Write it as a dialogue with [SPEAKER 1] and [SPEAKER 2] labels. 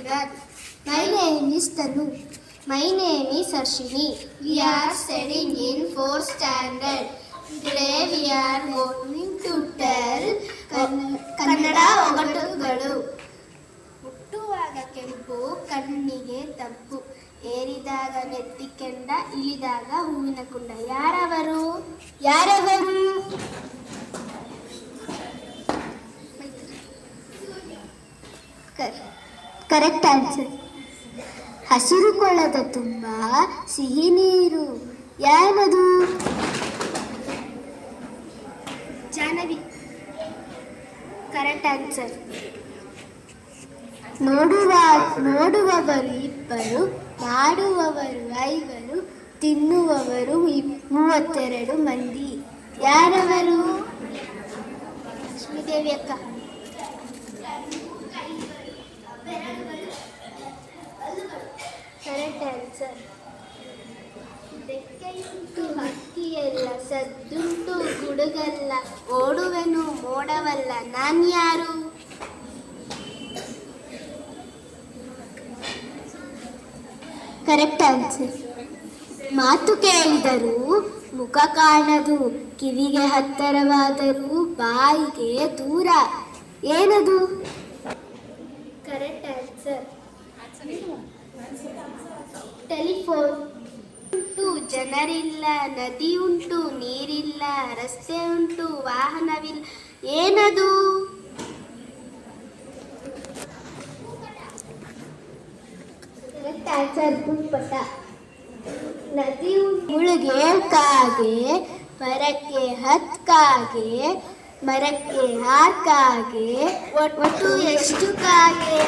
[SPEAKER 1] Sagar. My name is Tanu. My name is Harshini. We are studying in 4th standard. Today we are going to tell Kannada ಒಗಟುಗಳು. ಹುಟ್ಟುವಾಗ ಕೆಂಪು, ಕಣ್ಣಿಗೆ ತಪ್ಪು, ಏರಿದಾಗ ನೆತ್ತಿಕೆಂಡ, ಇಳಿದಾಗ ಹೂವಿನ ಕುಂಡ. ಯಾರವರು?
[SPEAKER 2] Correct answer. ಹಸಿರು ಕೊಳದ ತುಂಬ ಸಿಹಿ ನೀರು, ಏನದು?
[SPEAKER 1] ಜಾಹ್ನವಿ. Correct answer.
[SPEAKER 2] ನೋಡುವವರು ಇಬ್ಬರು, ಮಾಡುವವರು 5, ತಿನ್ನುವವರು 32 ಮಂದಿ. ಯಾರವರು?
[SPEAKER 1] ಲಕ್ಷ್ಮೀದೇವಿ ಅಕ್ಕ. Correct answer. ರೆಕ್ಕೆಯುಂಟು ಹಕ್ಕಿಯಲ್ಲ, ಸದ್ದುಂಟು ಗುಡುಗಲ್ಲ, ಓಡುವೆನು ಮೋಡವಲ್ಲ, ನಾನ್ಯಾರು?
[SPEAKER 2] Correct answer. ಮಾತು ಕೇಳಿದರೂ ಮುಖ ಕಾಣದು, ಕಿವಿಗೆ ಹತ್ತಿರವಾದರೂ ಬಾಯಿಗೆ ದೂರ, ಏನದು?
[SPEAKER 1] Correct answer. ಟೆಲಿಫೋನ್. ಉಂಟು ಜನರಿಲ್ಲ, ನದಿ ಉಂಟು ನೀರಿಲ್ಲ, ರಸ್ತೆ ಉಂಟು ವಾಹನವಿಲ್ಲ, ಏನದು?
[SPEAKER 2] Correct answer. ಭೂಪಟ. ನದಿ ಮುಳುಗೆ ಕಾಗೆ, ಮರಕ್ಕೆ ಹತ್ಕಾಗೆ, ಮರಕ್ಕೆ 6 ಕಾಗೆ, ಒಟ್ಟು ಎಷ್ಟು ಕಾಗೆ?